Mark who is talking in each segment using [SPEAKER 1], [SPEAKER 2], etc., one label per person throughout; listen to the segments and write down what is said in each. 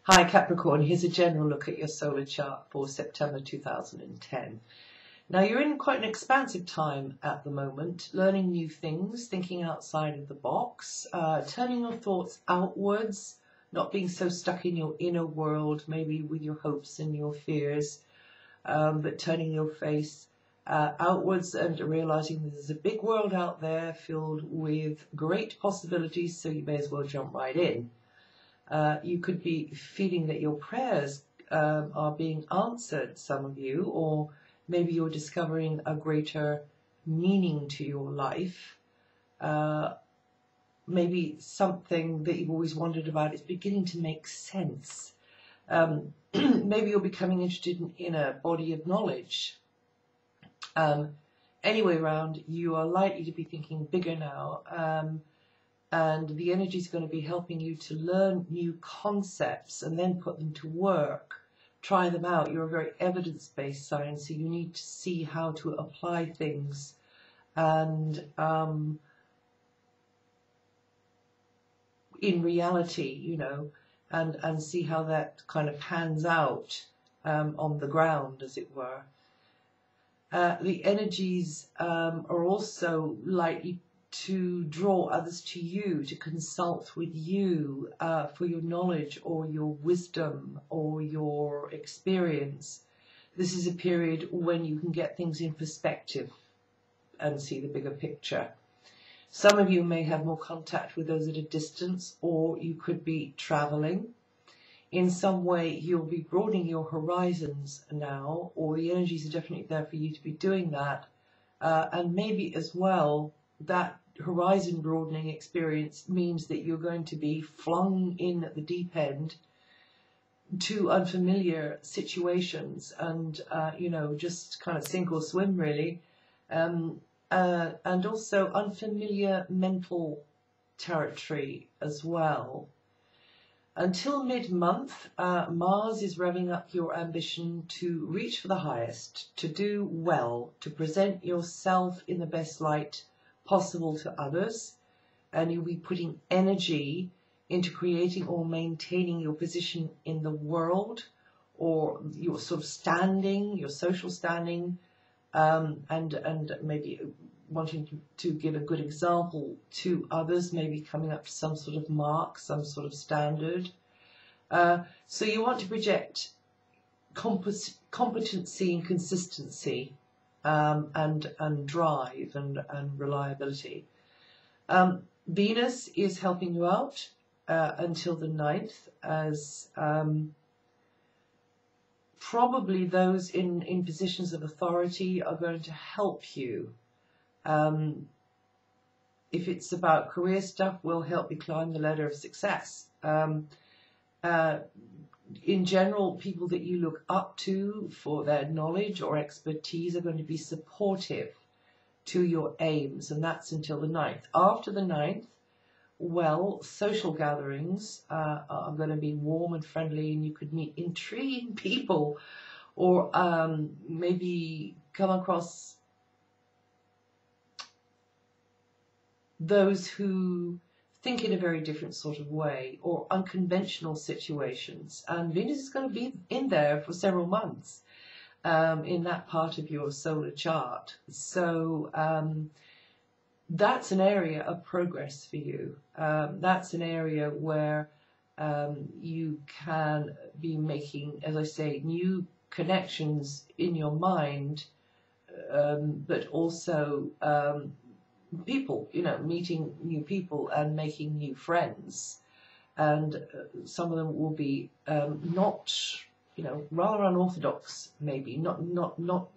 [SPEAKER 1] Hi Capricorn, here's a general look at your solar chart for September 2010. Now you're in quite an expansive time at the moment, learning new things, thinking outside of the box, turning your thoughts outwards, not being so stuck in your inner world, maybe with your hopes and your fears, but turning your face outwards and realizing there's a big world out there filled with great possibilities, so you may as well jump right in. You could be feeling that your prayers are being answered, some of you, or maybe you're discovering a greater meaning to your life. Maybe something that you've always wondered about is beginning to make sense. Maybe you're becoming interested in a body of knowledge. Anyway round, you are likely to be thinking bigger now. And the energy is going to be helping you to learn new concepts and then put them to work, try them out. You're a very evidence-based sign, so you need to see how to apply things and in reality, you know, and see how that kind of pans out on the ground, as it were. The energies are also likely to draw others to you, to consult with you for your knowledge or your wisdom or your experience. This is a period when you can get things in perspective and see the bigger picture. Some of you may have more contact with those at a distance, or you could be traveling. In some way you'll be broadening your horizons now, or the energies are definitely there for you to be doing that. And maybe as well, that horizon broadening experience means that you're going to be flung in at the deep end to unfamiliar situations and, you know, just kind of sink or swim really. And also unfamiliar mental territory as well. Until mid-month, Mars is revving up your ambition to reach for the highest, to do well, to present yourself in the best light possible to others, and you'll be putting energy into creating or maintaining your position in the world, or your sort of standing, your social standing, and maybe wanting to give a good example to others, maybe coming up to some sort of mark, some sort of standard. So you want to project competency and consistency, and drive and reliability. Venus is helping you out until the 9th, as probably those in positions of authority are going to help you. If it's about career stuff, will help you climb the ladder of success. In general, people that you look up to for their knowledge or expertise are going to be supportive to your aims, and that's until the 9th. After the 9th, well, social gatherings are going to be warm and friendly, and you could meet intriguing people, or maybe come across those who think in a very different sort of way, or unconventional situations. And Venus is going to be in there for several months in that part of your solar chart. So that's an area of progress for you. That's an area where you can be making, as I say, new connections in your mind, but also people, you know, meeting new people and making new friends. And some of them will be not, you know, rather unorthodox, maybe not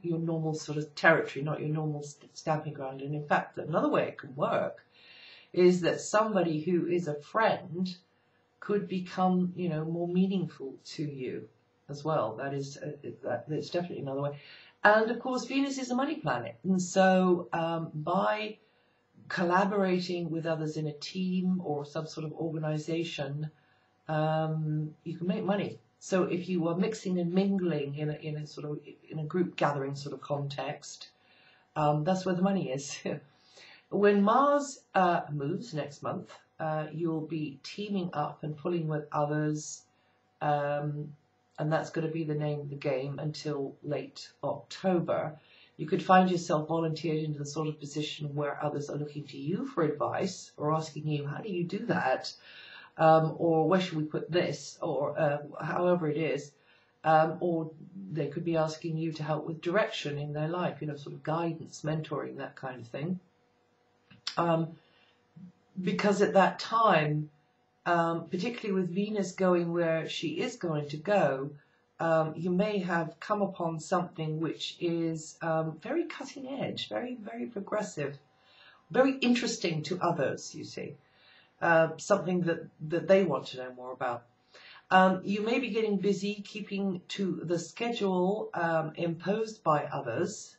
[SPEAKER 1] your normal sort of territory, not your normal stamping ground. And in fact, another way it could work is that somebody who is a friend could become, you know, more meaningful to you as well. That is that's definitely another way. And of course, Venus is a money planet, and so by collaborating with others in a team or some sort of organization, you can make money. So if you are mixing and mingling in a sort of in a group gathering sort of context, that's where the money is. When Mars moves next month, you'll be teaming up and pulling with others and that's going to be the name of the game until late October. You could find yourself volunteered into the sort of position where others are looking to you for advice or asking you, how do you do that? Or where should we put this? Or however it is. Or they could be asking you to help with direction in their life, sort of guidance, mentoring, that kind of thing. Because at that time, particularly with Venus going where she is going to go, you may have come upon something which is very cutting edge, very, very progressive, very interesting to others, you see, something that they want to know more about. You may be getting busy keeping to the schedule imposed by others,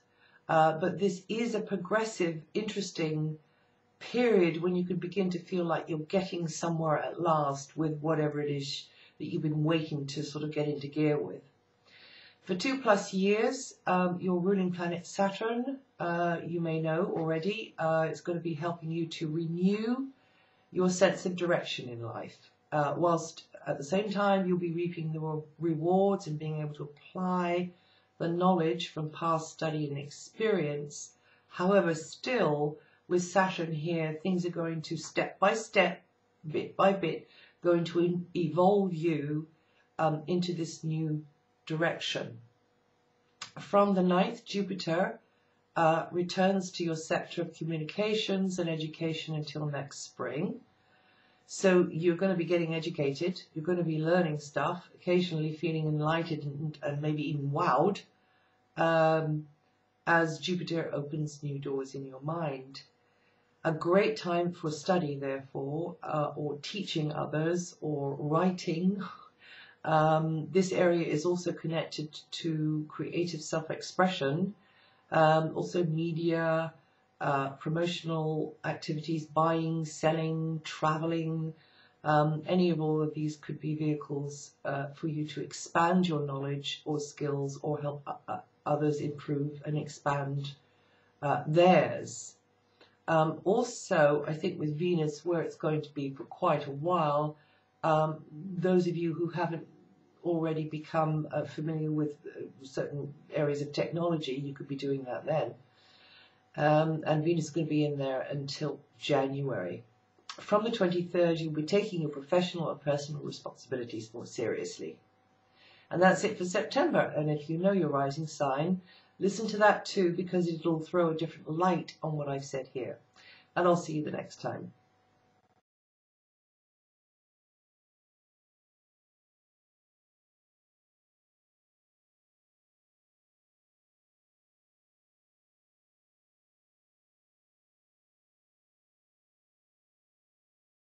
[SPEAKER 1] but this is a progressive, interesting period when you could begin to feel like you're getting somewhere at last with whatever it is that you've been waiting to sort of get into gear with. For 2+ years, your ruling planet Saturn, you may know already, it's going to be helping you to renew your sense of direction in life, whilst at the same time you'll be reaping the rewards and being able to apply the knowledge from past study and experience. However, still, with Saturn here, things are going to step by step, bit by bit, going to evolve you into this new direction. From the 9th, Jupiter returns to your sector of communications and education until next spring. So you're going to be getting educated, you're going to be learning stuff, occasionally feeling enlightened and maybe even wowed as Jupiter opens new doors in your mind. A great time for study, therefore, or teaching others, or writing. This area is also connected to creative self-expression, also media, promotional activities, buying, selling, traveling. Any of all of these could be vehicles for you to expand your knowledge or skills or help others improve and expand theirs. Also, I think with Venus, where it's going to be for quite a while, those of you who haven't already become familiar with certain areas of technology, you could be doing that then. And Venus is going to be in there until January. From the 23rd, you'll be taking your professional and personal responsibilities more seriously. And that's it for September. And if you know your rising sign, listen to that too, because it'll throw a different light on what I've said here. And I'll see you the next time.